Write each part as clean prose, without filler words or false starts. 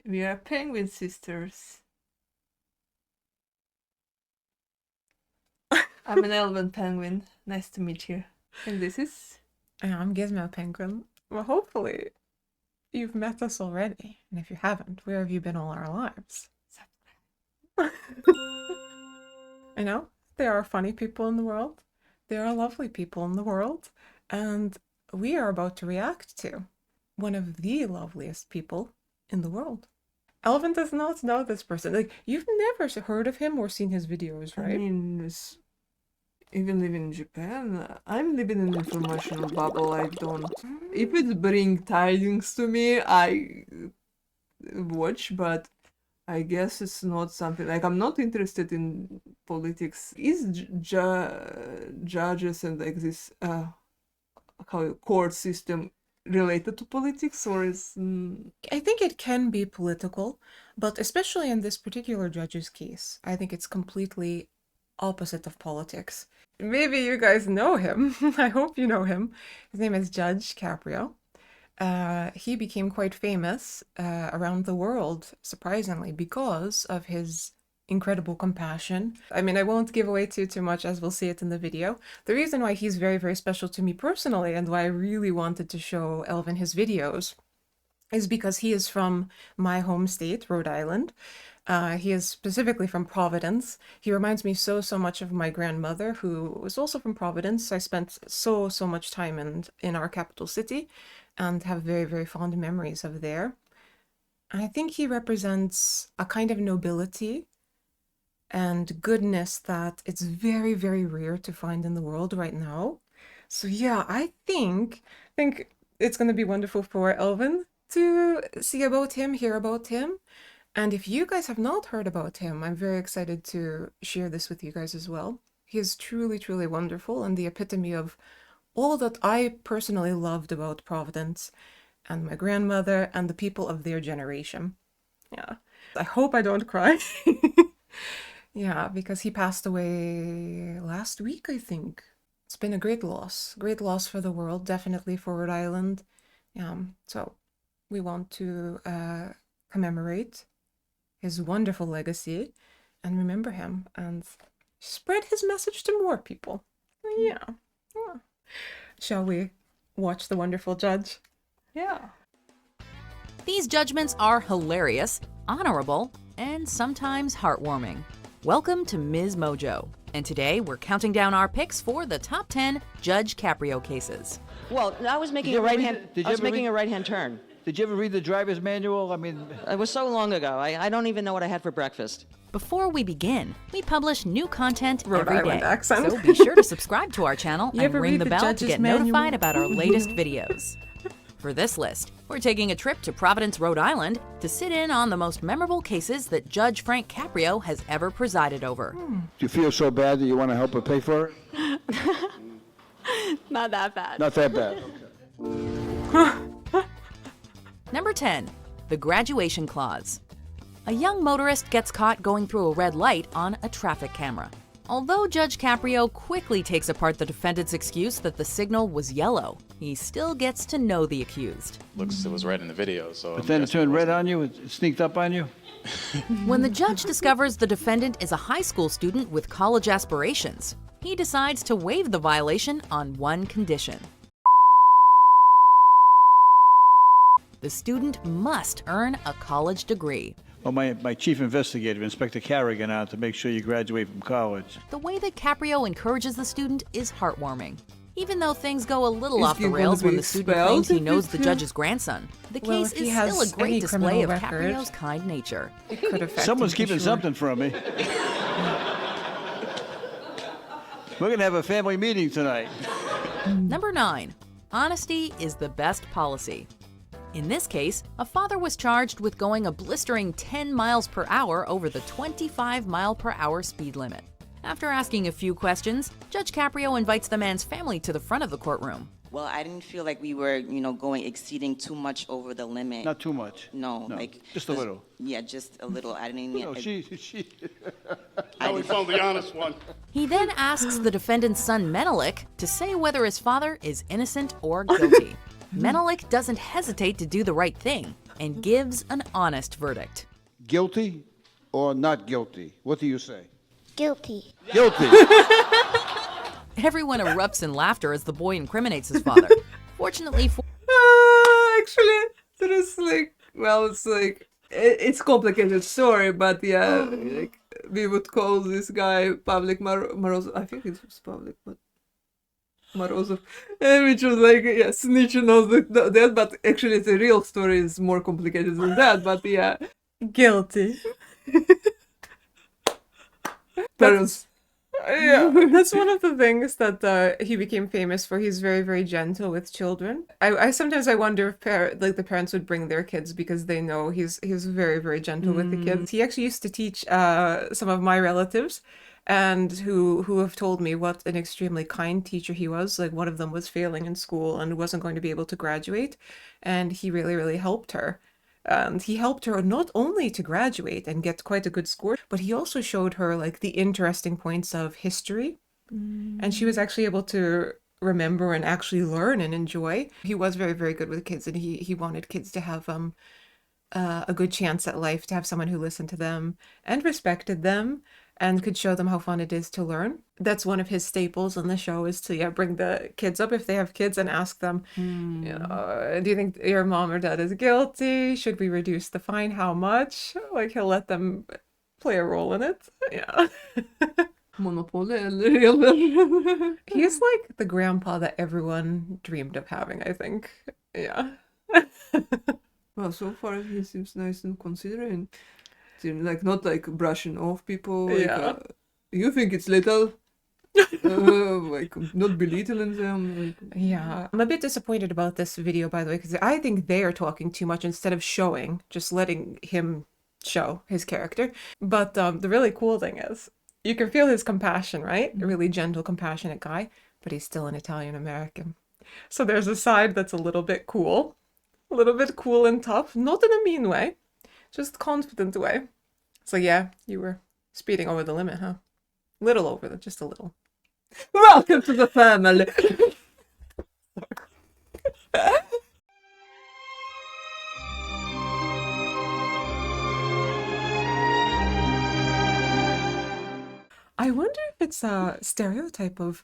We are penguin sisters. I'm an elven penguin. Nice to meet you. And this is? I'm Gizmo Penguin. Well, hopefully you've met us already. And if you haven't, where have you been all our lives? I know, there are funny people in the world. There are lovely people in the world. And we are about to react to one of the loveliest people in the world. Elvin does not know this person. Like, you've never heard of him or seen his videos, right? I mean, even living in Japan, I'm living in an information bubble. I don't. If it brings tidings to me, I watch, but I guess it's not something like I'm not interested in politics. Is judges and like this court system related to politics, or is? I think it can be political, but especially in this particular judge's case, I think it's completely opposite of politics. Maybe you guys know him. I hope you know him. His name is Judge Caprio. He became quite famous around the world, surprisingly, because of his incredible compassion. I mean, I won't give away too much, as we'll see it in the video. The reason why he's very, very special to me personally, and why I really wanted to show Elvin his videos, is because he is from my home state, Rhode Island. He is specifically from Providence. He reminds me so much of my grandmother, who was also from Providence. I spent so much time in our capital city and have very, very fond memories of there. I think he represents a kind of nobility and goodness that it's very, very rare to find in the world right now. So yeah, I think it's going to be wonderful for Elvin to see about him, hear about him. And if you guys have not heard about him, I'm very excited to share this with you guys as well. He is truly, truly wonderful and the epitome of all that I personally loved about Providence and my grandmother and the people of their generation. Yeah. I hope I don't cry. Yeah, because he passed away last week, I think. It's been a great loss for the world, definitely for Rhode Island. So we want to commemorate his wonderful legacy and remember him and spread his message to more people. Yeah. Shall we watch the wonderful judge? Yeah. These judgments are hilarious, honorable, and sometimes heartwarming. Welcome to Ms. Mojo, and today we're counting down our picks for the top 10 Judge Caprio cases. Well, I was making a right-hand turn. Did you ever read the driver's manual? I mean... It was so long ago. I don't even know what I had for breakfast. Before we begin, we publish new content Rhode every Island day. accent. So be sure to subscribe to our channel You and ever ring read the the bell to judge's get manual? notified about our latest videos. For this list, we're taking a trip to Providence, Rhode Island to sit in on the most memorable cases that Judge Frank Caprio has ever presided over. Do you feel so bad that you want to help her pay for it? Not that bad. Not that bad. Okay. Number 10, the graduation clause. A young motorist gets caught going through a red light on a traffic camera. Although Judge Caprio quickly takes apart the defendant's excuse that the signal was yellow, he still gets to know the accused. Looks it was red in the video, so... But then it turned red on you? It sneaked up on you? When the judge discovers the defendant is a high school student with college aspirations, he decides to waive the violation on one condition. The student must earn a college degree. Well, my chief investigator, Inspector Carrigan, out to make sure you graduate from college. The way that Caprio encourages the student is heartwarming. Even though things go a little Is off he the going rails to when be the student expelled claims he if knows it's the him? judge's grandson, the Well, case if he is has still a any great display criminal of record. Caprio's kind nature. It could affect Someone's him, for keeping sure. something from me. We're going to have a family meeting tonight. Number 9. Honesty is the best policy. In this case, a father was charged with going a blistering 10 miles per hour over the 25 mile per hour speed limit. After asking a few questions, Judge Caprio invites the man's family to the front of the courtroom. Well, I didn't feel like we were, exceeding too much over the limit. Not too much. No, just a little. Yeah, just a little. I didn't. You know, she. Now we found the honest one. He then asks the defendant's son Menelik to say whether his father is innocent or guilty. Menelik doesn't hesitate to do the right thing. and gives an honest verdict. Guilty or not guilty? What do you say? Guilty. Guilty. Everyone erupts in laughter as the boy incriminates his father. Fortunately for Actually, there is like, well, it's like, it's complicated story, but yeah, like, we would call this guy Public Morozov. I think it was Public, but Morozov, which was like, yeah, snitching on that, but actually the real story is more complicated than that, but yeah. Guilty. Parents. Yeah, that's one of the things that he became famous for. He's very, very gentle with children. I sometimes I wonder if the parents would bring their kids because they know he's very, very gentle with the kids. He actually used to teach some of my relatives, and who have told me what an extremely kind teacher he was. Like, one of them was failing in school and wasn't going to be able to graduate, and he really, really helped her. And he helped her not only to graduate and get quite a good score, but he also showed her like the interesting points of history. And she was actually able to remember and actually learn and enjoy. He was very, very good with kids, and he wanted kids to have a good chance at life, to have someone who listened to them and respected them and could show them how fun it is to learn. That's one of his staples on the show, is to bring the kids up if they have kids and ask them, do you think your mom or dad is guilty? Should we reduce the fine? How much? Like, he'll let them play a role in it. Yeah. Monopoly eller He's like the grandpa that everyone dreamed of having, I think. Yeah. Well, so far he seems nice and considerate. Like, not like brushing off people. Like, Yeah. You think it's little? Like, not belittling them. Like, Yeah, I'm a bit disappointed about this video, by the way, because I think they are talking too much instead of showing, just letting him show his character. But the really cool thing is, you can feel his compassion, right? A really gentle, compassionate guy, but he's still an Italian American. So there's a side that's a little bit cool and tough, not in a mean way, just confident way. So yeah, you were speeding over the limit, huh? Little over, just a little. welcome to the family. I wonder if it's a stereotype of,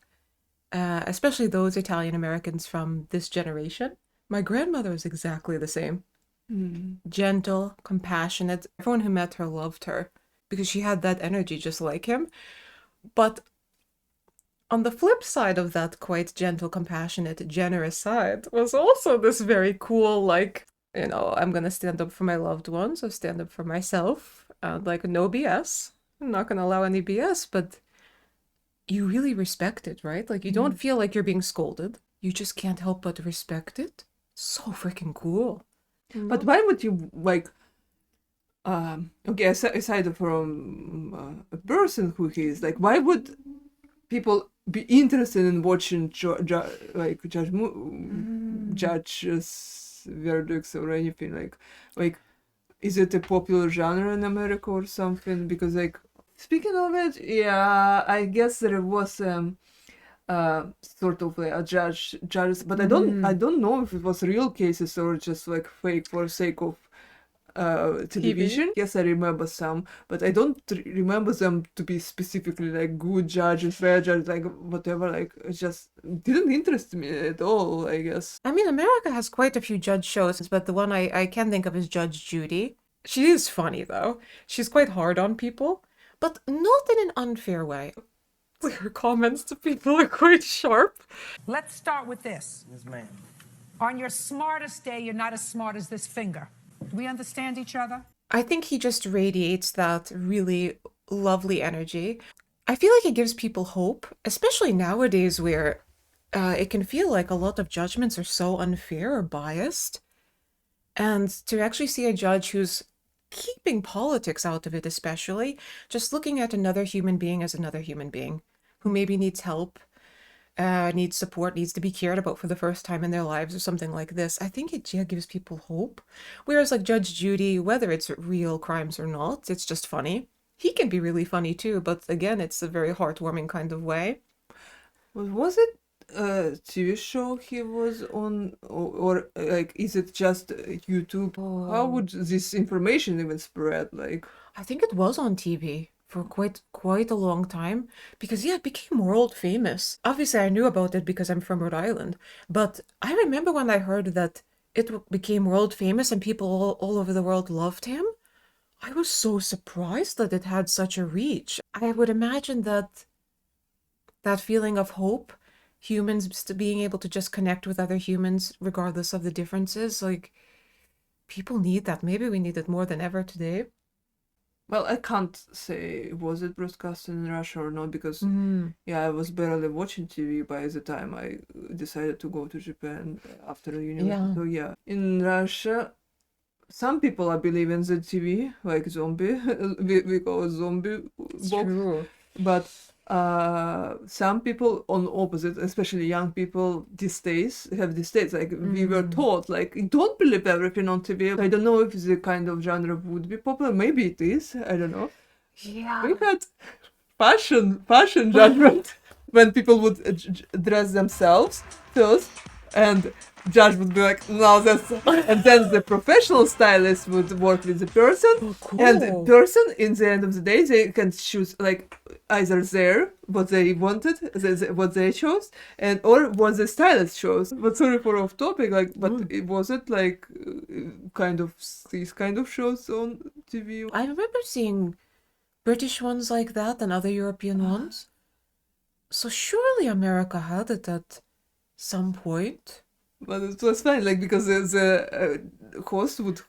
especially those Italian Americans from this generation. My grandmother is exactly the same. Gentle, compassionate. Everyone who met her loved her because she had that energy just like him. But on the flip side of that quite gentle, compassionate, generous side was also this very cool, like, I'm gonna stand up for my loved ones, or stand up for myself, like, no BS. I'm not gonna allow any BS, but you really respect it, right? Like, you don't feel like you're being scolded. You just can't help but respect it. So freaking cool. But why would you, like, okay, aside from a person who he is, like, why would people be interested in watching judges' verdicts or anything? Like, is it a popular genre in America or something? Because, like, speaking of it, yeah, I guess there was sort of like a judges, but I don't know if it was real cases or just like fake for sake of television. Yes, I remember some, but I don't remember them to be specifically like good judges, fair judges, like whatever. Like, it just didn't interest me at all, I guess. I mean, America has quite a few judge shows, but the one I can think of is Judge Judy. She is funny, though. She's quite hard on people, but not in an unfair way. Her comments to people are quite sharp. Let's start with this. Yes, ma'am. On your smartest day, you're not as smart as this finger. Do we understand each other? I think he just radiates that really lovely energy. I feel like it gives people hope, especially nowadays where it can feel like a lot of judgments are so unfair or biased. And to actually see a judge who's keeping politics out of it, especially, just looking at another human being as another human being who maybe needs help, needs support, needs to be cared about for the first time in their lives or something like this, I think it gives people hope. Whereas like Judge Judy, whether it's real crimes or not, it's just funny. He can be really funny too, but again, it's a very heartwarming kind of way. Was it TV show he was on, or like, is it just YouTube? How would this information even spread? Like, I think it was on TV for quite a long time because it became world famous. Obviously, I knew about it because I'm from Rhode Island, but I remember when I heard that it became world famous and people all over the world loved him. I was so surprised that it had such a reach. I would imagine that feeling of hope, humans being able to just connect with other humans regardless of the differences, like, people need that. Maybe we need it more than ever today. well, I can't say was it broadcast in Russia or not because I was barely watching TV by the time I decided to go to Japan after the university. So in Russia, some people I believe in the TV, like zombie. we call it zombie box. True. But some people on opposite, especially young people these days, have these days. Like we were taught, like, don't believe everything on TV. I don't know if the kind of genre would be popular. Maybe it is. I don't know. Yeah. We had fashion judgment when people would dress themselves first, and judge would be like, no, that's, and then the professional stylist would work with the person, and the person, in the end of the day, they can choose like either what they wanted, what they chose, and or what the stylist chose. But sorry for off topic, like, but it wasn't like kind of these kind of shows on TV. I remember seeing British ones like that and other European ones. So surely America had it at some point. But it was fine, like, because the host would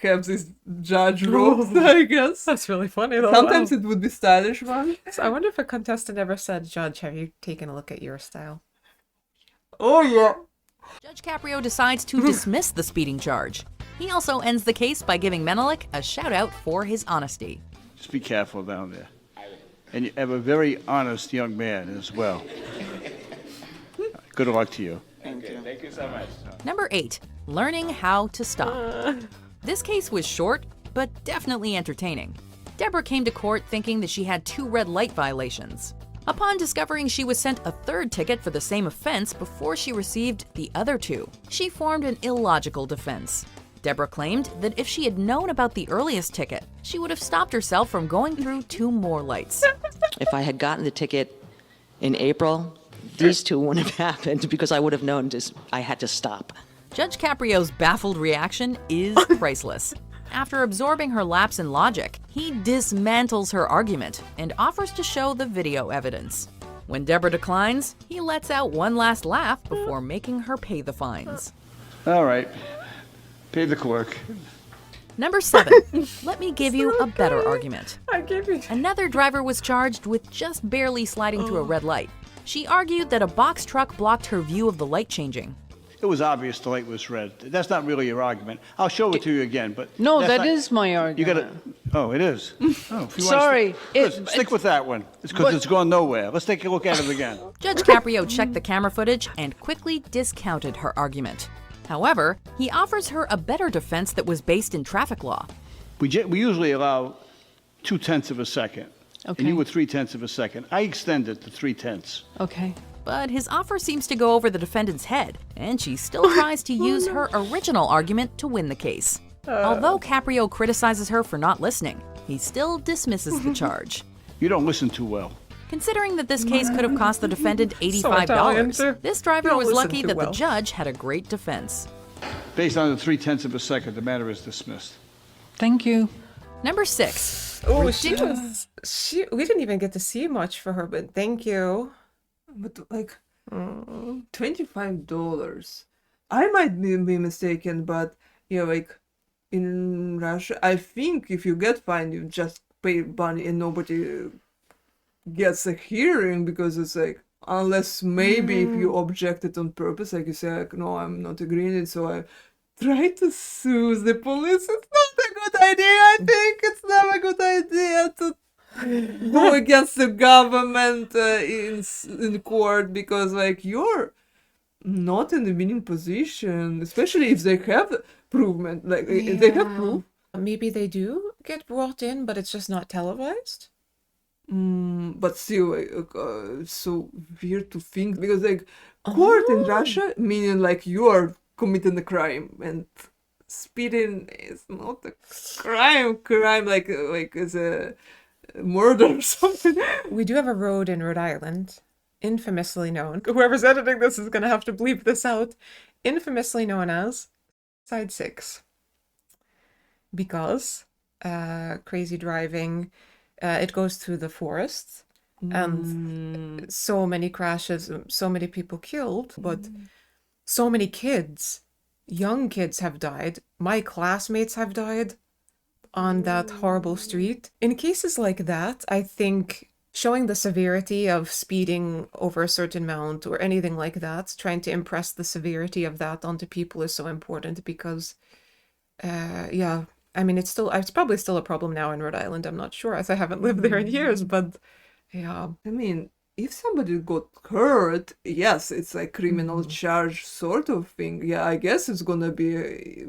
have this judge robes, I guess. That's really funny though. Sometimes it would be stylish one. So I wonder if a contestant ever said, Judge, have you taken a look at your style? Oh yeah. Judge Caprio decides to dismiss the speeding charge. He also ends the case by giving Menelik a shout-out for his honesty. Just be careful down there. And you have a very honest young man as well. Good luck to you. Thank you so much. Number 8, learning how to stop. This case was short, but definitely entertaining. Deborah came to court thinking that she had 2 red light violations. Upon discovering she was sent a 3rd ticket for the same offense before she received the other 2, she formed an illogical defense. Deborah claimed that if she had known about the earliest ticket, she would have stopped herself from going through 2 more lights. If I had gotten the ticket in April, these 2 wouldn't have happened because I would have known I had to stop. Judge Caprio's baffled reaction is priceless. After absorbing her lapse in logic, he dismantles her argument and offers to show the video evidence. When Deborah declines, he lets out one last laugh before making her pay the fines. All right. Pay the clerk. Number 7. Let me give you a better argument. I give you. Another driver was charged with just barely sliding through a red light. She argued that a box truck blocked her view of the light changing. It was obvious the light was red. That's not really your argument. I'll show it to you again, but... No, that not, is my argument. You gotta... Oh, it is? Oh, if you Sorry. stick with that one. It's because it's gone nowhere. Let's take a look at it again. Judge Caprio checked the camera footage and quickly discounted her argument. However, he offers her a better defense that was based in traffic law. We usually allow 0.2 of a second. Okay. And you were 0.3 of a second. I extended to 0.3. Okay. But his offer seems to go over the defendant's head, and she still tries to use her original argument to win the case. Although Caprio criticizes her for not listening, he still dismisses the charge. You don't listen too well. Considering that this case could have cost the defendant $85, this driver was lucky that the judge had a great defense. Based on the 0.3 of a second, the matter is dismissed. Thank you. Number 6. Oh, we didn't even get to see much for her, but thank you. But like, $25. I might be mistaken, but yeah, like in Russia, I think if you get fined, you just pay money and nobody gets a hearing, because it's like, unless maybe if you objected on purpose, like you say, like, no, I'm not agreeing it, so I try to sue the police. It's not a good idea. I think it's never a good idea to go against the government in court, because like you're not in the winning position, especially if they have provement, like if they have proof. Maybe they do get brought in, but it's just not televised. But still, it's so weird to think, because like Court in Russia, meaning like you are committing a crime, and speeding is not a crime. Crime like is a murder or something. We do have a road in Rhode Island, infamously known. Whoever's editing this is going to have to bleep this out. Infamously known as Side 6. Because crazy driving, it goes through the forest, and so many crashes, so many people killed, but so many kids, young kids have died. My classmates have died on that horrible street. In cases like that, I think showing the severity of speeding over a certain amount or anything like that, trying to impress the severity of that onto people is so important because, yeah, I mean, it's probably still a problem now in Rhode Island. I'm not sure, as I haven't lived there in years, but yeah. I mean, if somebody got hurt, yes, it's like criminal charge sort of thing. Yeah, I guess it's gonna be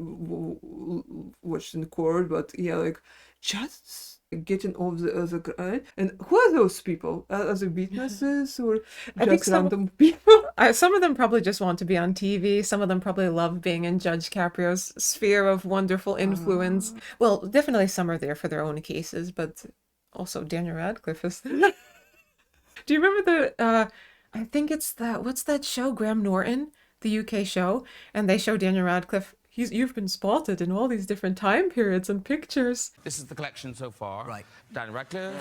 watched in court, but yeah, like just getting off the and who are those people? Are they witnesses or I think just random people? Some of them probably just want to be on TV. Some of them probably love being in Judge Caprio's sphere of wonderful influence. Well, definitely some are there for their own cases, but also Daniel Radcliffe is there. Do you remember I think it's what's that show, Graham Norton, the UK show? And they show Daniel Radcliffe, you've been spotted in all these different time periods and pictures. This is the collection so far. Right. Daniel Radcliffe.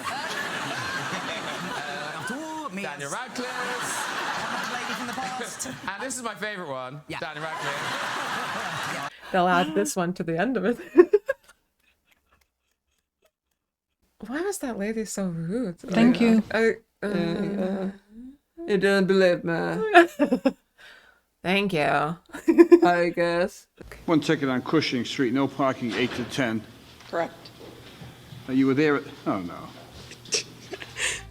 Daniel As Radcliffe. lady from the past. And this is my favourite one. Yeah. Daniel Radcliffe. They'll add this one to the end of it. Why was that lady so rude? Thank you. You didn't believe me, Thank you. I guess. One ticket on Cushing Street, no parking 8 to 10. Correct. You were there oh no.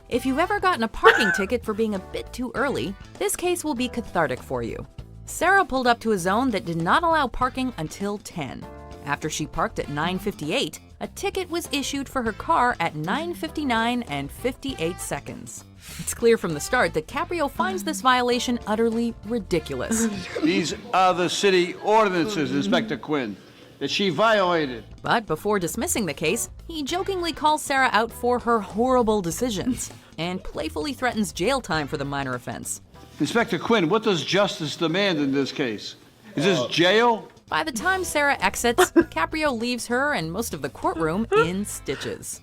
If you've ever gotten a parking ticket for being a bit too early, this case will be cathartic for you. Sarah pulled up to a zone that did not allow parking until 10. After she parked at 9:58, a ticket was issued for her car at 9:59 and 58 seconds. It's clear from the start that Caprio finds this violation utterly ridiculous. These are the city ordinances, Inspector Quinn, that she violated. But before dismissing the case, he jokingly calls Sarah out for her horrible decisions and playfully threatens jail time for the minor offense. Inspector Quinn, what does justice demand in this case? Is this jail? By the time Sarah exits, Caprio leaves her and most of the courtroom in stitches.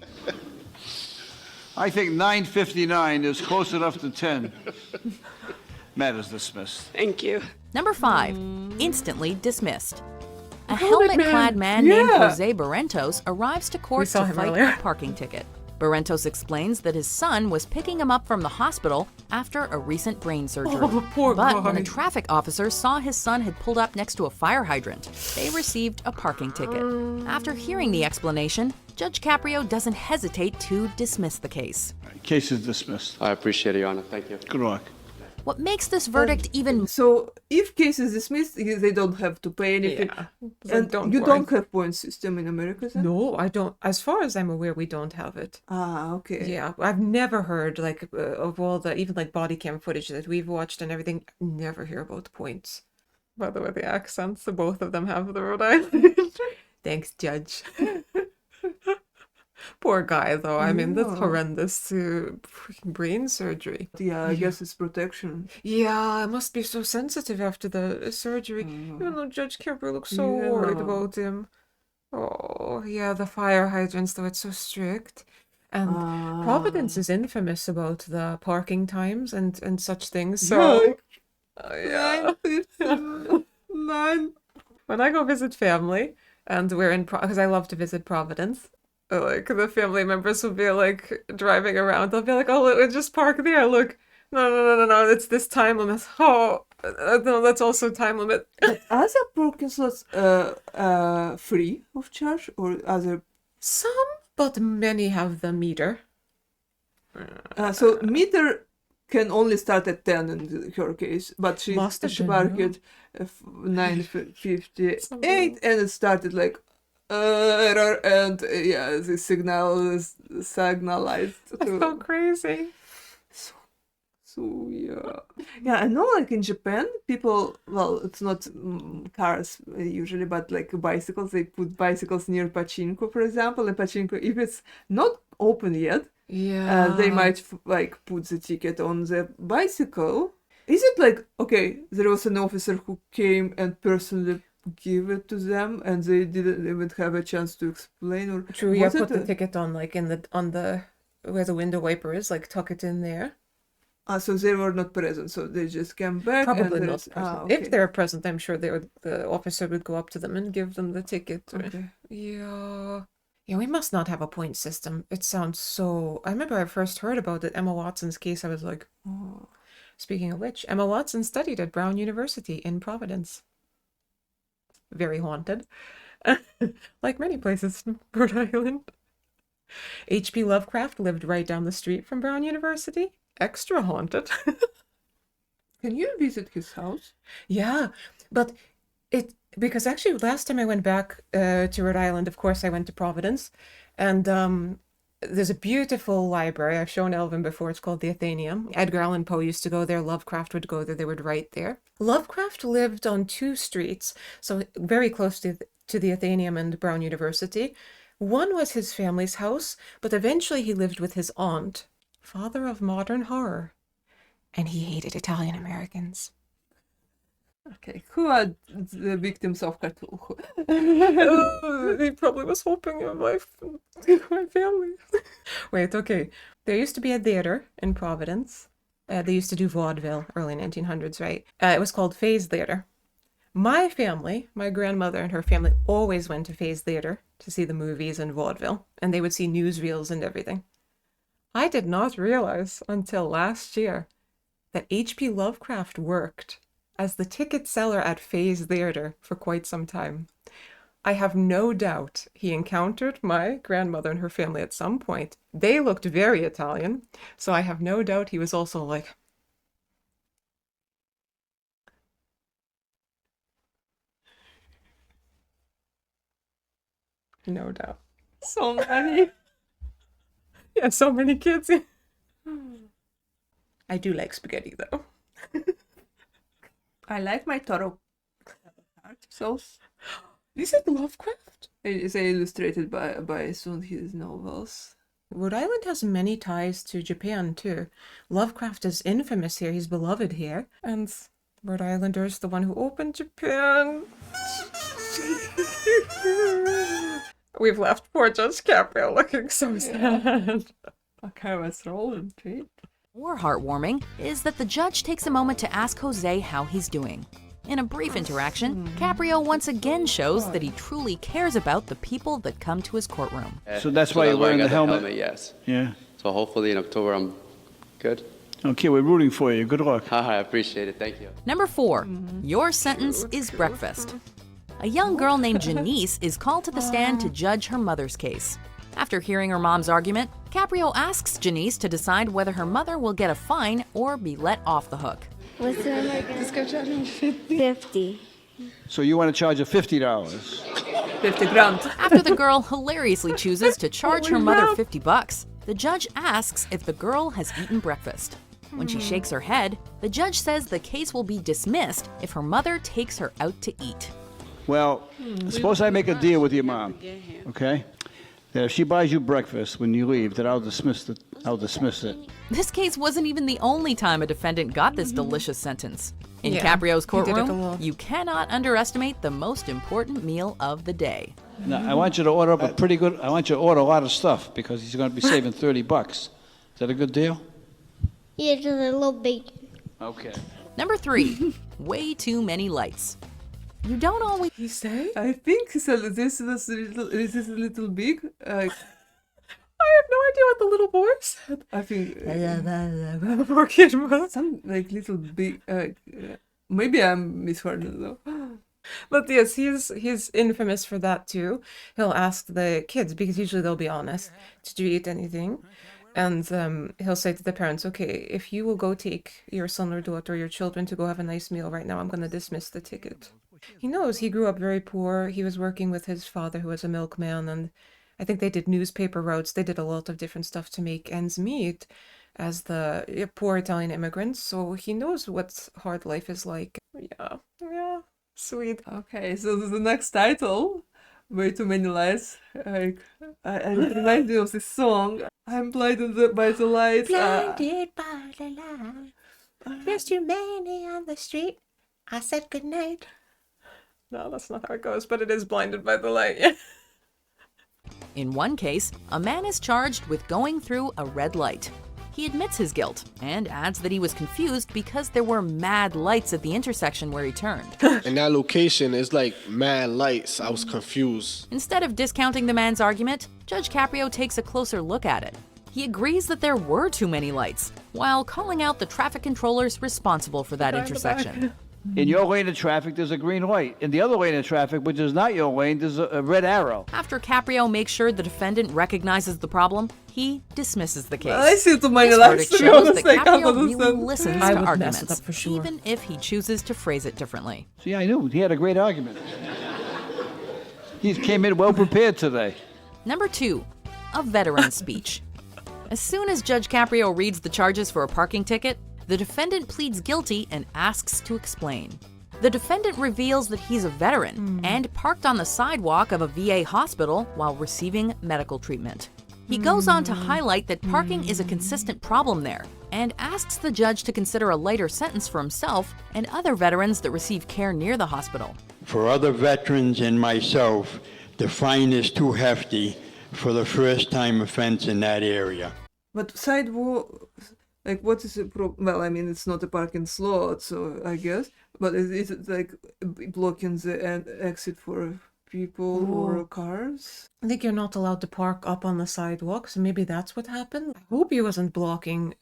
I think 9:59 is close enough to 10. Matters dismissed. Thank you. Number 5, instantly dismissed. A helmet-clad man named Yeah. Jose Barrentos arrives to court saw to him fight earlier. a parking ticket. Barrentos explains that his son was picking him up from the hospital after a recent brain surgery. Oh, poor But when guy. a traffic officer saw his son had pulled up next to a fire hydrant, they received a parking ticket. After hearing the explanation, Judge Caprio doesn't hesitate to dismiss the case. Case is dismissed. I appreciate it, Your Honor. Thank you. Good luck. What makes this verdict even So if case is dismissed, they don't have to pay anything. Yeah. And you don't have point system in America, then? No, I don't. As far as I'm aware, we don't have it. Ah, okay. Yeah, I've never heard like of all the even like body cam footage that we've watched and everything. Never hear about the points. By the way, the accents, the both of them have the Rhode Island. Thanks, Judge. Poor guy, though. I mean, that's Yeah. horrendous. Freaking brain surgery. Yeah, I guess it's protection. Yeah, it must be so sensitive after the surgery. Even though Judge Caprio looks so Yeah. worried about him. Oh, yeah, the fire hydrants, though, it's so strict. And Providence is infamous about the parking times and such things. So, yeah. Nine. When I go visit family, and we're in, because I love to visit Providence, like the family members will be like driving around. They'll be like, "Oh, look, just park there. Look, no, it's this time limit. Oh, no, that's also time limit." Are the parking slots free of charge or other? Some, but many have the meter. So meter can only start at 10 in her case, but she Must have been, parked at 9:58 and it started like error and yeah, the signal is signalized. That's so crazy. So yeah, I know. Like in Japan, people, well, it's not cars usually, but like bicycles. They put bicycles near pachinko, for example. And pachinko, if it's not open yet, they might like put the ticket on the bicycle. Is it like, okay, there was an officer who came and personally give it to them, and they didn't even have a chance to explain? Or True, yeah, was put it the ticket on like on the where the window wiper is, like tuck it in there. so they were not present, so they just came back. Probably and not present. okay. If they're present, I'm sure the officer would go up to them and give them the ticket. Okay. Yeah. Yeah, we must not have a point system. It sounds so... I remember I first heard about it, Emma Watson's case, I was like, oh. Speaking of which, Emma Watson studied at Brown University in Providence. Very haunted. Like many places in Rhode Island. H.P. Lovecraft lived right down the street from Brown University. Extra haunted. Can you visit his house? Yeah, but because actually last time I went back to Rhode Island, of course I went to Providence, and there's a beautiful library. I've shown Elvin before. It's called the Athenaeum. Edgar Allan Poe used to go there. Lovecraft would go there. They would write there. Lovecraft lived on 2 streets, so very close to the Athenaeum and Brown University. One was his family's house, but eventually he lived with his aunt, father of modern horror, and he hated Italian Americans. Okay, who are the victims of Cthulhu? He probably was hoping in my family. Wait, okay. There used to be a theater in Providence. They used to do vaudeville, early 1900s, right? It was called Faye's Theater. My family, my grandmother and her family, always went to Faye's Theater to see the movies and vaudeville, and they would see newsreels and everything. I did not realize until last year that H.P. Lovecraft worked as the ticket seller at Faye's Theater for quite some time. I have no doubt he encountered my grandmother and her family at some point. They looked very Italian, so I have no doubt he was also like... No doubt. So many. Yeah, so many kids. I do like spaghetti, though. I like my Toro sauce. Is it Lovecraft? It's illustrated by some of his novels. Rhode Island has many ties to Japan, too. Lovecraft is infamous here. He's beloved here. And Rhode Islander's the one who opened Japan. We've left poor Judge Caprio looking so sad. Okay, let's roll and treat. More heartwarming is that the judge takes a moment to ask Jose how he's doing. In a brief interaction, Caprio once again shows that he truly cares about the people that come to his courtroom. So that's why you're wearing the helmet? Yes. Yeah. So hopefully in October I'm good. Okay, we're rooting for you. Good luck. I appreciate it. Thank you. Number 4, your sentence is breakfast. A young girl named Janice is called to the stand to judge her mother's case. After hearing her mom's argument, Caprio asks Janice to decide whether her mother will get a fine or be let off the hook. What's the number again? Let's go charge him 50. So you want to charge her $50? 50 grand. After the girl hilariously chooses to charge her mother $50, the judge asks if the girl has eaten breakfast. When she shakes her head, the judge says the case will be dismissed if her mother takes her out to eat. Well, suppose I make a deal with your mom, okay? That if she buys you breakfast when you leave, that I'll dismiss it. This case wasn't even the only time a defendant got this delicious sentence. In Yeah, Caprio's he did it a courtroom, lot. you cannot underestimate the most important meal of the day. Now, I want you to order up I want you to order a lot of stuff because he's going to be saving $30. Is that a good deal? Yeah, just a little bacon. Okay. Number 3, way too many lights. You don't always... He say? I think so. This is a little big. I have no idea what the little boy said. I think Poor kid was. some like little big. Maybe I'm misheard though. But yes, he's infamous for that too. He'll ask the kids, because usually they'll be honest, did you eat anything? And he'll say to the parents, okay, if you will go take your son or daughter or your children to go have a nice meal right now, I'm going to dismiss the ticket. He knows he grew up very poor. He was working with his father, who was a milkman, and I think they did newspaper routes. They did a lot of different stuff to make ends meet. as the poor Italian immigrants, so he knows what hard life is like. Yeah, sweet. Okay, so the next title, Way Too Many Lights. Like, and it reminds me of this song. I'm blinded by the lights. Blinded by the light. There's too many on the street. I said goodnight. No, that's not how it goes, but it is blinded by the light. Yeah. In one case, a man is charged with going through a red light. He admits his guilt and adds that he was confused because there were mad lights at the intersection where he turned. In that location, it's like mad lights. I was confused. Instead of discounting the man's argument, Judge Caprio takes a closer look at it. He agrees that there were too many lights, while calling out the traffic controllers responsible for that intersection. In your lane of traffic, there's a green light. In the other lane of traffic, which is not your lane, there's a red arrow. After Caprio makes sure the defendant recognizes the problem, he dismisses the case. I see too many This lights, verdict to be shows honest, that I can't Caprio really understand. listens I to would mess it arguments, up for sure. even if he chooses to phrase it differently. See, I knew. He had a great argument. He came in well prepared today. Number 2, a veteran speech. As soon as Judge Caprio reads the charges for a parking ticket, the defendant pleads guilty and asks to explain. The defendant reveals that he's a veteran and parked on the sidewalk of a VA hospital while receiving medical treatment. He goes on to highlight that parking is a consistent problem there and asks the judge to consider a lighter sentence for himself and other veterans that receive care near the hospital. For other veterans and myself, the fine is too hefty for the first-time offense in that area. But sidewalk, like, what is the problem? Well, I mean, it's not a parking slot, so I guess. But is it like blocking the exit for people or cars? I think you're not allowed to park up on the sidewalk, so maybe that's what happened. I hope he wasn't blocking,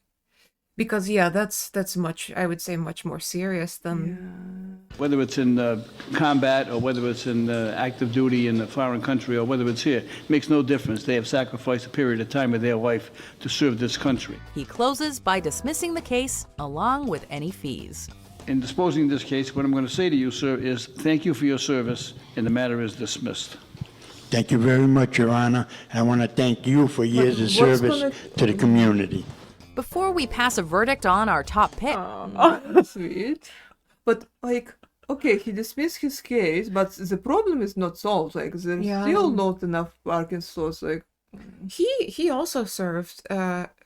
because yeah, that's much, I would say, much more serious than. Whether it's in combat or whether it's in active duty in a foreign country or whether it's here, makes no difference. They have sacrificed a period of time of their life to serve this country. He closes by dismissing the case along with any fees. In disposing of this case, what I'm going to say to you, sir, is thank you for your service, and the matter is dismissed. Thank you very much, Your Honor. I want to thank you for years of service to the community. Before we pass a verdict on our top pick, Sweet. But, like, okay, he dismissed his case, but the problem is not solved. Like, there's still not enough parking slots. Like, He also served,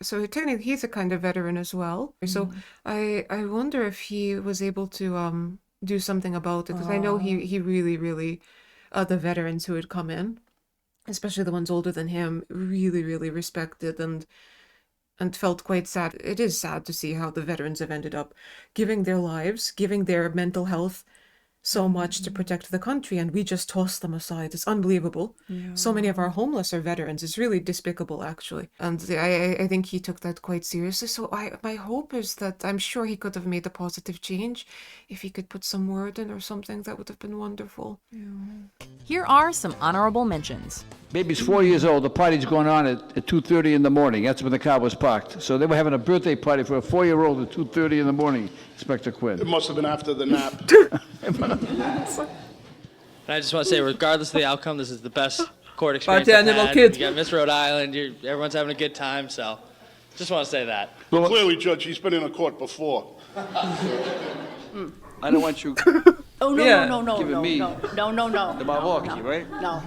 so technically he's a kind of veteran as well. So I wonder if he was able to do something about it, because I know he really the veterans who had come in, especially the ones older than him, really respected and felt quite sad. It is sad to see how the veterans have ended up giving their lives, giving their mental health so much to protect the country, and we just toss them aside. It's unbelievable. So many of our homeless are veterans. It's really despicable, actually. And I think he took that quite seriously. So my hope is that, I'm sure he could have made a positive change. If he could put some word in or something, that would have been wonderful. here are some honorable mentions. Baby's 4 years old. The party's going on at 2:30 in the morning. That's when the car was parked. So they were having a birthday party for a 4-year-old at 2:30 in the morning, Inspector Quinn. It must have been after the nap. And I just want to say, regardless of the outcome, this is the best court experience Party I've animal had. kid. You got Miss Rhode Island. Everyone's having a good time, so just want to say that. Well, clearly, Judge, he's been in a court before. I don't want you Oh, no, Yeah. no, no, no, giving no, me no, no, no, no. the malarkey, right? No,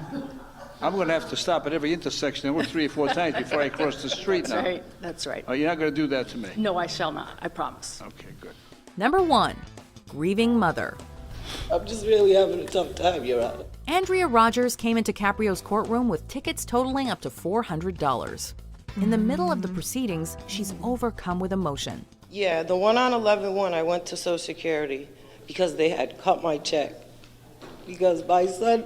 I'm going to have to stop at every intersection and look 3 or 4 times before I cross the street that's now. right, that's right. Oh, you're not going to do that to me? No, I shall not, I promise. Okay, good. Number 1, grieving mother. I'm just really having a tough time, Your Honor. Andrea Rogers came into Caprio's courtroom with tickets totaling up to $400. In the middle of the proceedings, she's overcome with emotion. Yeah, the one on 11-1, I went to Social Security because they had cut my check. Because my son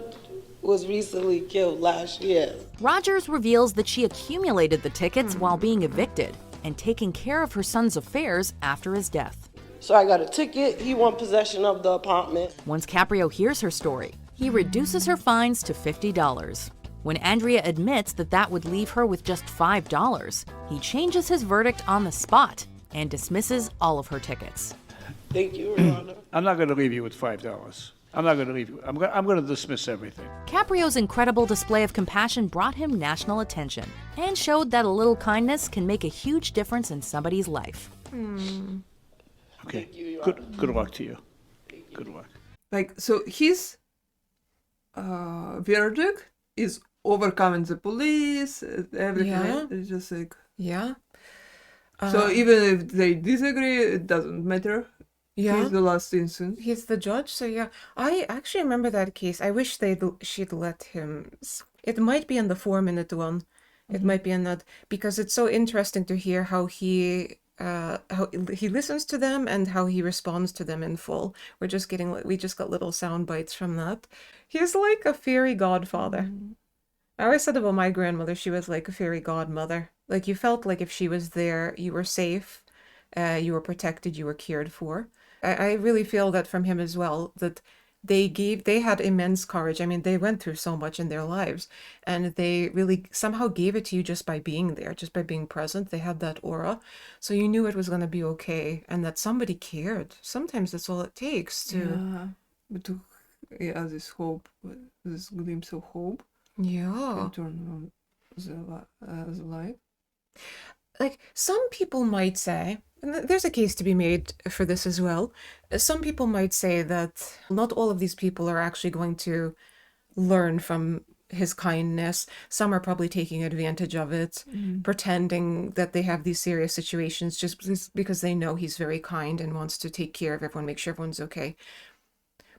was recently killed last year. Rogers reveals that she accumulated the tickets while being evicted and taking care of her son's affairs after his death. So I got a ticket, he won possession of the apartment. Once Caprio hears her story, he reduces her fines to $50. When Andrea admits that that would leave her with just $5, he changes his verdict on the spot and dismisses all of her tickets. Thank you, Your Honor. I'm not going to leave you with $5. I'm not going to leave you. I'm going to dismiss everything. Caprio's incredible display of compassion brought him national attention and showed that a little kindness can make a huge difference in somebody's life. Okay. Good luck to you. Good luck. Like, so his verdict is overcoming the police, everything. Yeah. Right? It's just like, Yeah. so even if they disagree, it doesn't matter. Yeah. He's the last instance. He's the judge, so yeah. I actually remember that case. I wish she'd let him. It might be in the 4-minute one. It might be in that, because it's so interesting to hear how he listens to them and how he responds to them in full. We just got little sound bites from that. He's like a fairy godfather. I always said about my grandmother, she was like a fairy godmother. Like, you felt like if she was there, you were safe, you were protected, you were cared for. I really feel that from him as well, that they had immense courage. I mean, they went through so much in their lives, and they really somehow gave it to you just by being there, just by being present. They had that aura, so you knew it was going to be okay, and that somebody cared. Sometimes that's all it takes to... Yeah, but this hope, this glimpse of hope. Yeah. Can turn the life. Like, some people might say, and there's a case to be made for this as well, some people might say that not all of these people are actually going to learn from his kindness. Some are probably taking advantage of it, pretending that they have these serious situations just because they know he's very kind and wants to take care of everyone, make sure everyone's okay.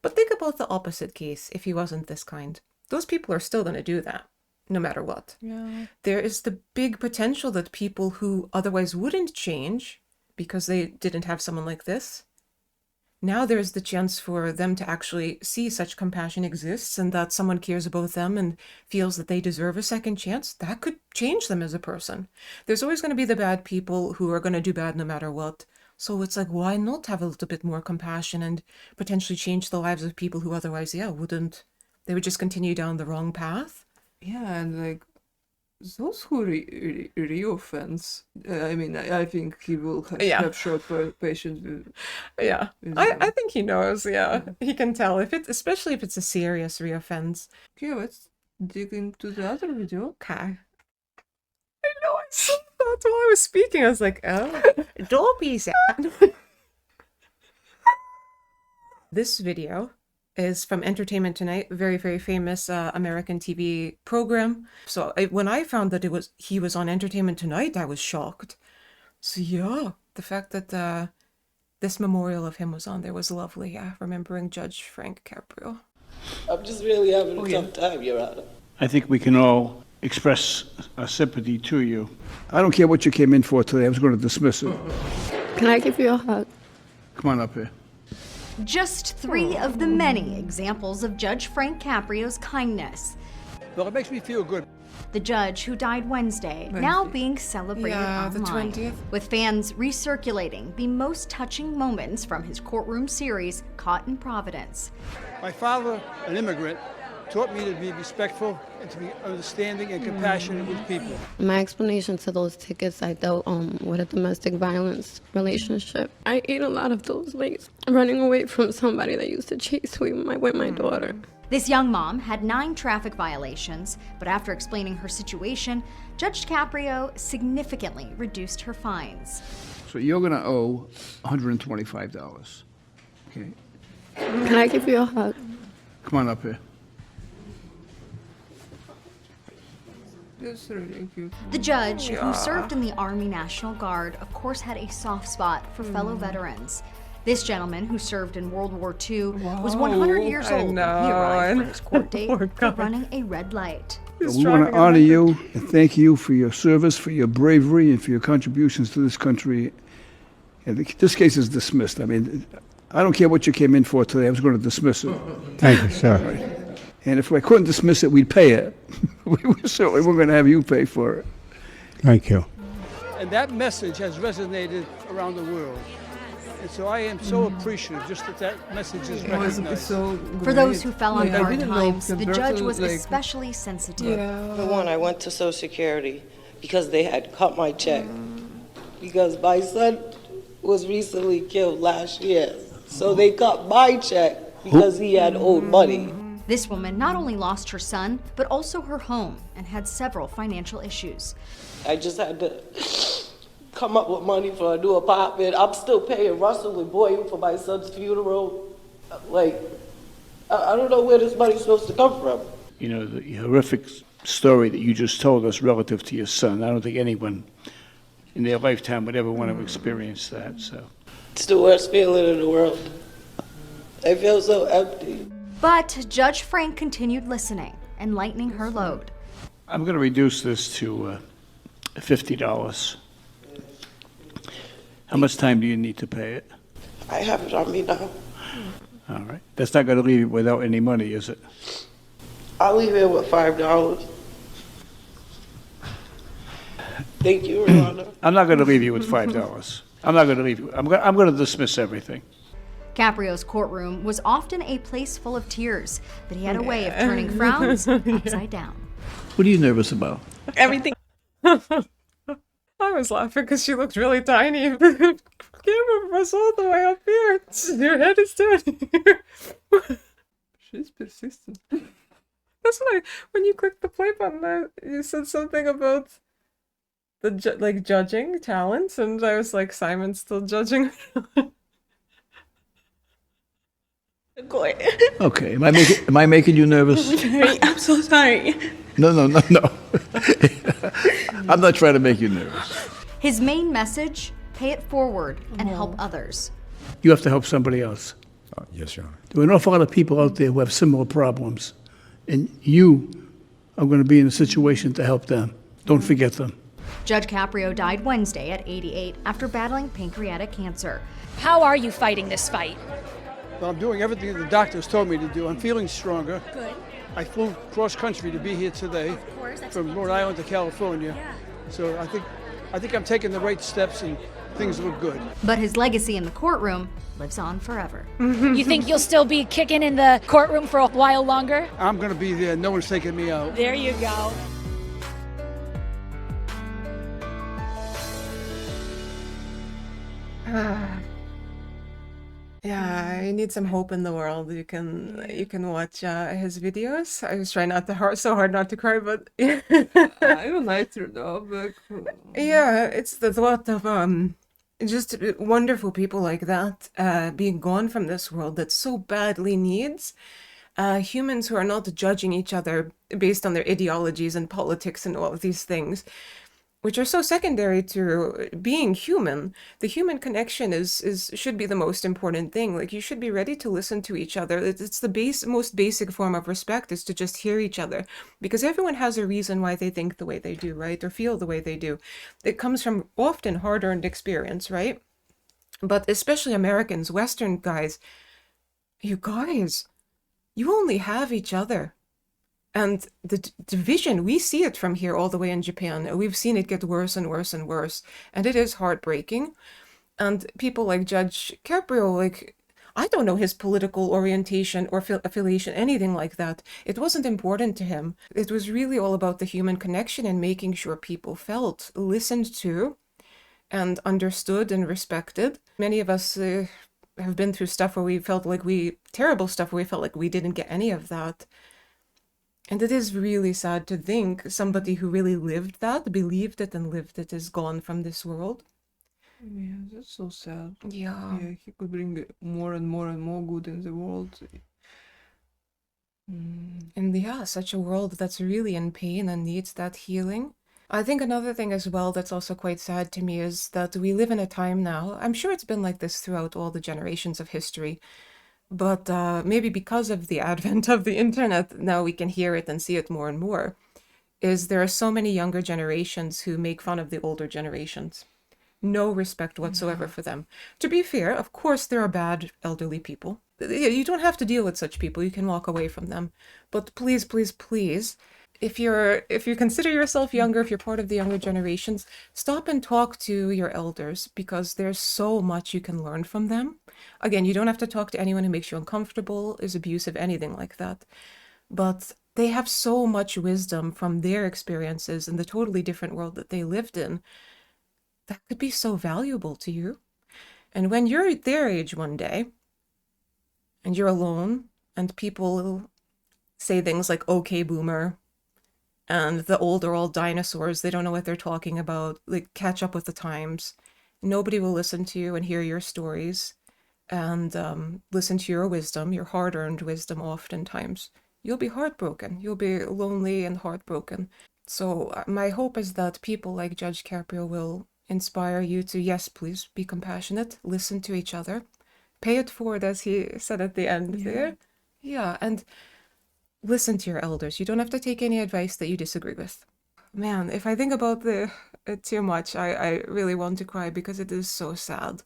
But think about the opposite case if he wasn't this kind. Those people are still going to do that, no matter what. Yeah. There is the big potential that people who otherwise wouldn't change because they didn't have someone like this, now there's the chance for them to actually see such compassion exists and that someone cares about them and feels that they deserve a second chance. That could change them as a person. There's always going to be the bad people who are going to do bad no matter what. So it's like, why not have a little bit more compassion and potentially change the lives of people who otherwise, wouldn't. They would just continue down the wrong path. Yeah, and like those who reoffense, I mean, I think he will have short patience with. Yeah, I think he knows. Yeah, he can tell especially if it's a serious reoffense. Okay, let's dig into the other video. Okay. I know. I saw that while I was speaking. I was like, oh, don't be sad. This video is from Entertainment Tonight, very, very famous American TV program. So when I found that he was on Entertainment Tonight, I was shocked. So yeah, the fact that this memorial of him was on there was lovely. Yeah, remembering Judge Frank Caprio. I'm just really having a tough time, Your Honor. I think we can all express our sympathy to you. I don't care what you came in for today. I was going to dismiss it. Can I give you a hug? Come on up here. Just 3 of the many examples of Judge Frank Caprio's kindness. Well, it makes me feel good. The judge who died Wednesday, now being celebrated online, the 20th. with fans recirculating the most touching moments from his courtroom series, Caught in Providence. My father, an immigrant, taught me to be respectful and to be understanding and compassionate with people. My explanation to those tickets, I dealt with a domestic violence relationship. I ate a lot of those late, running away from somebody that used to chase me with my daughter. This young mom had 9 traffic violations, but after explaining her situation, Judge Caprio significantly reduced her fines. So you're going to owe $125. Okay? Can I give you a hug? Come on up here. That's really cute. The judge, who served in the Army National Guard, of course had a soft spot for fellow veterans. This gentleman, who served in World War II, was 100 years old when he arrived for his court date for running a red light. We want to honor you and thank you for your service, for your bravery, and for your contributions to this country. And this case is dismissed. I mean, I don't care what you came in for today. I was going to dismiss it. Thank you, sir. And if I couldn't dismiss it, we'd pay it. We certainly weren't going to have you pay for it. Thank you. And that message has resonated around the world. And so I am so appreciative just that message is recognized. For those who fell on hard times, the judge was especially sensitive. The one, I went to Social Security because they had cut my check. Because my son was recently killed last year. So they cut my check because he had owed money. This woman not only lost her son, but also her home and had several financial issues. I just had to come up with money for a new apartment. I'm still paying Russell and Boyd for my son's funeral. Like, I don't know where this money's supposed to come from. You know, the horrific story that you just told us relative to your son, I don't think anyone in their lifetime would ever want to experience that, so. It's the worst feeling in the world. I feel so empty. But Judge Frank continued listening and lightening her load. I'm going to reduce this to $50. How much time do you need to pay it? I have it on me now. All right. That's not going to leave you without any money, is it? I'll leave it with $5. Thank you, Your Honor. I'm not going to leave you with $5. I'm not going to leave you. I'm going to dismiss everything. Caprio's courtroom was often a place full of tears, but he had a way of turning frowns upside down. What are you nervous about? Everything. I was laughing because she looked really tiny. The camera was all the way up here. Your head is down here. She's persistent. That's what when you clicked the play button, you said something about the judging talents, and I was like, Simon's still judging. Okay. Am I making you nervous? I'm so sorry. No. I'm not trying to make you nervous. His main message, pay it forward and help others. You have to help somebody else. Yes, Your Honor. There are an awful lot of people out there who have similar problems, and you are going to be in a situation to help them. Don't forget them. Judge Caprio died Wednesday at 88 after battling pancreatic cancer. How are you fighting this fight? Well, I'm doing everything the doctors told me to do. I'm feeling stronger. Good. I flew cross country to be here today. Of course, that's from Rhode Island to California. Yeah. So I think I'm taking the right steps and things look good. But his legacy in the courtroom lives on forever. You think you'll still be kicking in the courtroom for a while longer? I'm going to be there. No one's taking me out. There you go. Yeah, I need some hope in the world. You can watch his videos. I was trying so hard not to cry, but I don't like to know, but yeah, it's the thought of just wonderful people like that being gone from this world that so badly needs humans who are not judging each other based on their ideologies and politics and all of these things, which are so secondary to being human. The human connection should be the most important thing. Like, you should be ready to listen to each other. It's the most basic form of respect, is to just hear each other, because everyone has a reason why they think the way they do, right? Or feel the way they do. It comes from often hard-earned experience, right? But especially Americans, Western guys, you only have each other. And the division, we see it from here all the way in Japan. We've seen it get worse and worse and worse. And it is heartbreaking. And people like Judge Caprio, like, I don't know his political orientation or affiliation, anything like that. It wasn't important to him. It was really all about the human connection and making sure people felt listened to and understood and respected. Many of us have been through stuff where we felt like terrible stuff where we felt like we didn't get any of that. And it is really sad to think somebody who really lived that, believed it and lived it, is gone from this world. Yeah, that's so sad. Yeah. Yeah, he could bring more and more and more good in the world. And yeah, such a world that's really in pain and needs that healing. I think another thing as well that's also quite sad to me is that we live in a time now, I'm sure it's been like this throughout all the generations of history, but maybe because of the advent of the internet, now we can hear it and see it more and more, is there are so many younger generations who make fun of the older generations. No respect whatsoever for them. To be fair, of course there are bad elderly people. You don't have to deal with such people. You can walk away from them. But please, please, please, if you consider yourself younger, if you're part of the younger generations, stop and talk to your elders, because there's so much you can learn from them. Again, you don't have to talk to anyone who makes you uncomfortable, is abusive, anything like that. But they have so much wisdom from their experiences in the totally different world that they lived in. That could be so valuable to you. And when you're their age one day, and you're alone, and people say things like, okay, boomer, and the old are all dinosaurs, they don't know what they're talking about, like, catch up with the times. Nobody will listen to you and hear your stories and listen to your wisdom, your hard-earned wisdom oftentimes. You'll be heartbroken. You'll be lonely and heartbroken. So my hope is that people like Judge Caprio will inspire you to, yes, please be compassionate, listen to each other, pay it forward, as he said at the end there. Yeah, and listen to your elders. You don't have to take any advice that you disagree with. Man, if I think about it too much, I really want to cry because it is so sad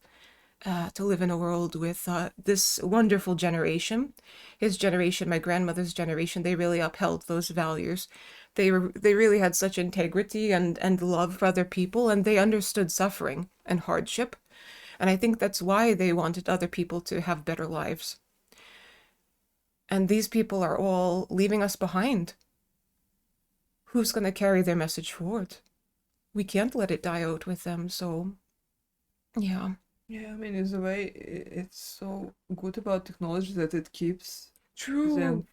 to live in a world with this wonderful generation. His generation, my grandmother's generation, they really upheld those values. They really had such integrity and love for other people, and they understood suffering and hardship. And I think that's why they wanted other people to have better lives. And these people are all leaving us behind. Who's going to carry their message forward? We can't let it die out with them, so yeah. Yeah, I mean, in a way, it's so good about technology that it keeps True. them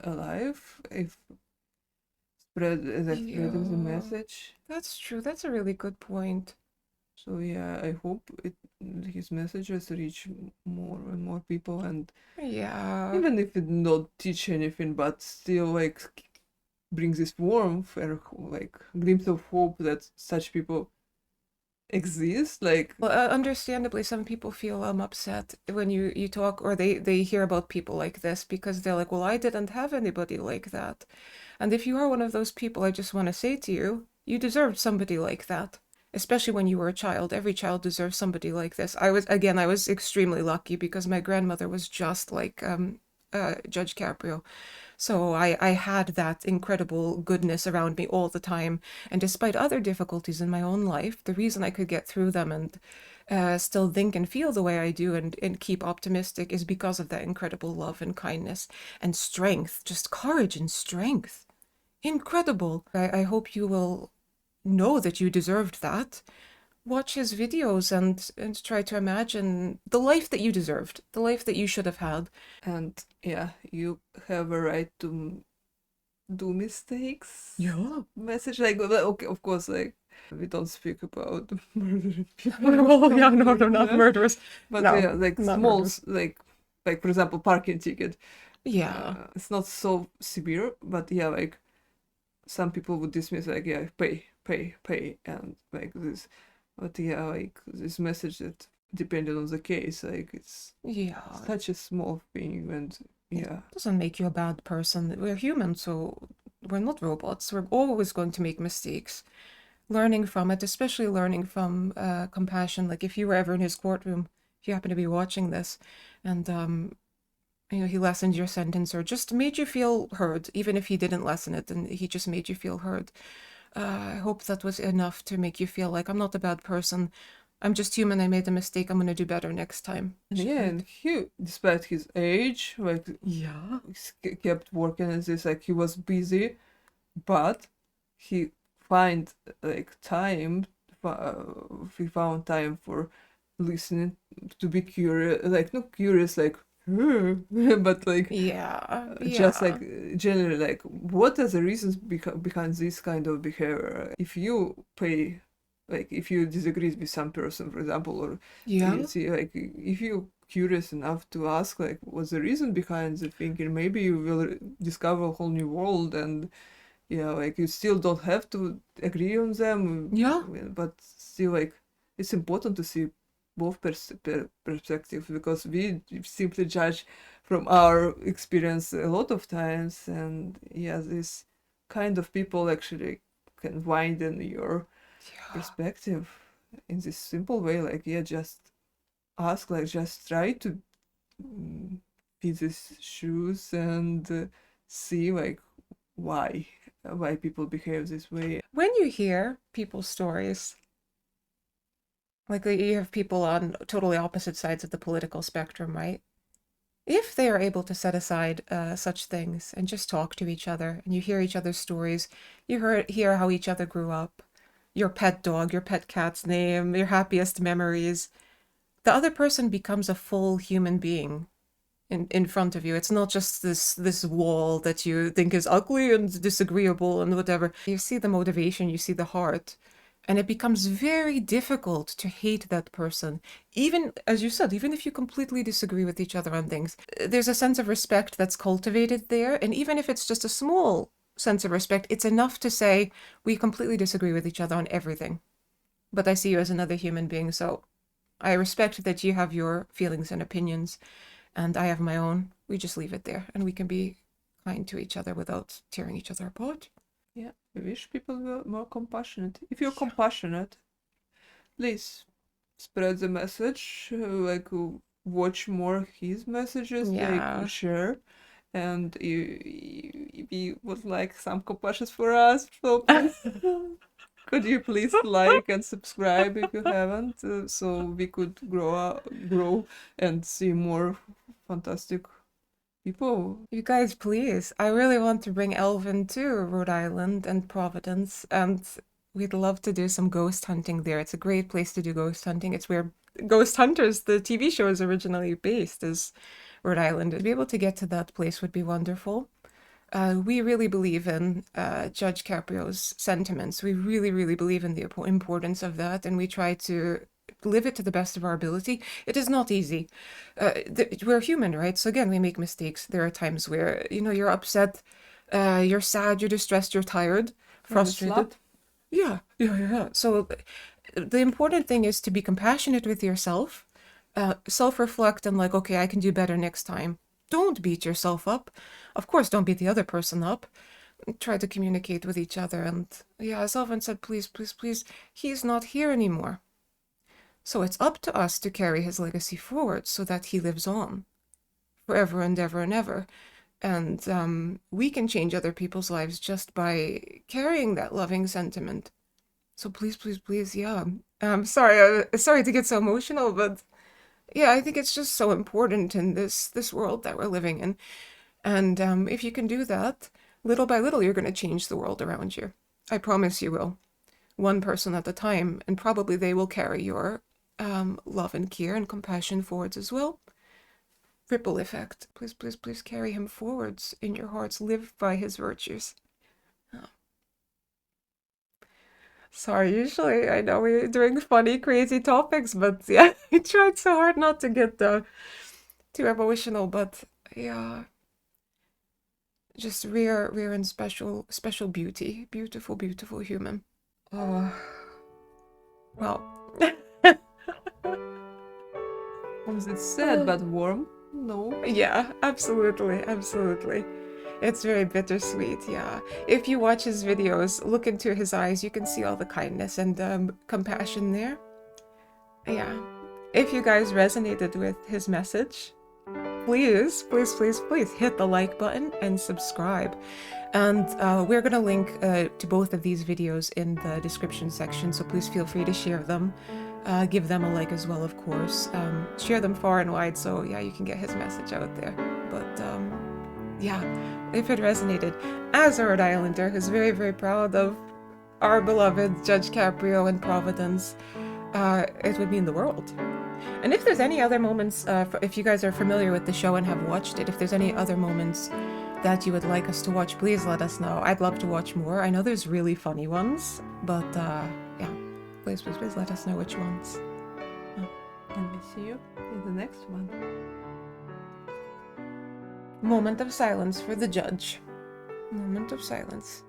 alive. If spreading the message. That's true. That's a really good point. So yeah, I hope his messages reach more and more people, and yeah, even if it not teach anything, but still like brings this warmth and like glimpse of hope that such people exist. Like, well, understandably, some people feel upset when you talk, or they hear about people like this, because they're like, well, I didn't have anybody like that. And if you are one of those people, I just want to say to you, you deserved somebody like that. Especially when you were a child. Every child deserves somebody like this. I was extremely lucky because my grandmother was just like Judge Caprio. So I had that incredible goodness around me all the time. And despite other difficulties in my own life, the reason I could get through them and still think and feel the way I do and keep optimistic is because of that incredible love and kindness and strength. Just courage and strength. Incredible. I hope you will know that you deserved that. Watch his videos and try to imagine the life that you deserved, the life that you should have had. And yeah, you have a right to do mistakes. Yeah. Message like, okay, of course, like we don't speak about murdering people. Well, yeah, no, not murderers. But no, yeah, like small, murderers. like for example, parking ticket. Yeah. It's not so severe, but yeah, like some people would dismiss like, yeah, pay, and like this. But yeah, like this message that depending on the case, like it's such a small thing, and yeah. It doesn't make you a bad person. We're human, so we're not robots. We're always going to make mistakes. Learning from it, especially learning from compassion. Like if you were ever in his courtroom, if you happen to be watching this, and you know, he lessened your sentence or just made you feel heard, even if he didn't lessen it and he just made you feel heard. I hope that was enough to make you feel like I'm not a bad person. I'm just human. I made a mistake. I'm going to do better next time. Yeah, and he, despite his age, like, yeah, kept working at this. Like, he was busy, but he found time for listening, to be curious. Like, not curious, like, but like, just like generally, like, what are the reasons behind this kind of behavior? If you pay, like, if you disagree with some person, for example, or see, like, if you curious enough to ask, like, what's the reason behind the thinking, maybe you will discover a whole new world. And like, you still don't have to agree on them, but still, like, it's important to see both perspectives, because we simply judge from our experience a lot of times. And this kind of people actually can widen your perspective in this simple way. Like, just ask, like, just try to be these shoes and see, like, why people behave this way. When you hear people's stories, like, you have people on totally opposite sides of the political spectrum, right? If they are able to set aside such things and just talk to each other, and you hear each other's stories, you hear how each other grew up, your pet dog, your pet cat's name, your happiest memories, the other person becomes a full human being. in front of you. It's not just this wall that you think is ugly and disagreeable and whatever. You see the motivation, you see the heart, and it becomes very difficult to hate that person. Even, as you said, even if you completely disagree with each other on things, there's a sense of respect that's cultivated there. And even if it's just a small sense of respect, it's enough to say, we completely disagree with each other on everything. But I see you as another human being, so I respect that you have your feelings and opinions, and I have my own. We just leave it there, and we can be kind to each other without tearing each other apart. Yeah, I wish people were more compassionate. If you're compassionate, please spread the message, watch more his messages, share. And if you would like some compassion for us, so could you please like and subscribe if you haven't, so we could grow and see more fantastic people. You guys, please. I really want to bring Elvin to Rhode Island and Providence, and we'd love to do some ghost hunting there. It's a great place to do ghost hunting. It's where Ghost Hunters, the TV show, is originally based, is Rhode Island. To be able to get to that place would be wonderful. We really believe in Judge Caprio's sentiments. We really, really believe in the importance of that, and we try to live it to the best of our ability. It is not easy. We're human, right? So again, we make mistakes. There are times where, you're upset, you're sad, you're distressed, you're tired, frustrated. Yeah. So the important thing is to be compassionate with yourself, self-reflect and okay, I can do better next time. Don't beat yourself up. Of course, don't beat the other person up. Try to communicate with each other. And as Elvin said, please, please, please, he's not here anymore. So it's up to us to carry his legacy forward so that he lives on forever and ever and ever. And we can change other people's lives just by carrying that loving sentiment. So please, please, please, I'm sorry to get so emotional, but I think it's just so important in this world that we're living in. And if you can do that, little by little, you're going to change the world around you. I promise you will. One person at a time, and probably they will carry your love and care and compassion forwards as well. Ripple effect. Please, please, please carry him forwards in your hearts. Live by his virtues. Sorry, usually I know we're doing funny, crazy topics, but I tried so hard not to get too emotional, but just rare and special beauty. Beautiful, beautiful human. Oh, well. Was it sad but warm? No. Yeah, absolutely. It's very bittersweet, If you watch his videos, look into his eyes, you can see all the kindness and compassion there. If you guys resonated with his message, please, please, please, please hit the like button and subscribe. And we're going to link to both of these videos in the description section, so please feel free to share them. Give them a like as well, of course. Share them far and wide so, you can get his message out there. But, if it resonated, as a Rhode Islander who's very, very proud of our beloved Judge Caprio and Providence, it would mean the world. And if there's any other moments, if you guys are familiar with the show and have watched it, if there's any other moments that you would like us to watch, please let us know. I'd love to watch more. I know there's really funny ones, but please, please, please let us know which ones. And we see you in the next one. Moment of silence for the judge. Moment of silence.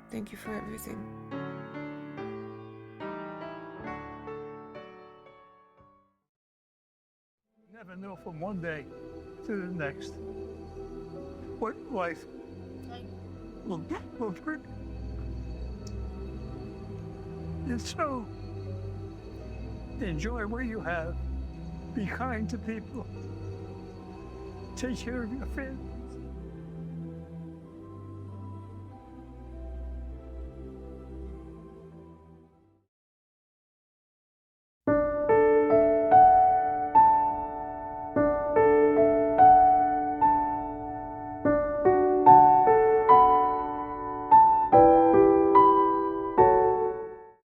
Thank you for everything. Never know from one day to the next what life will bring. And so, enjoy what you have. Be kind to people. Take care of your family.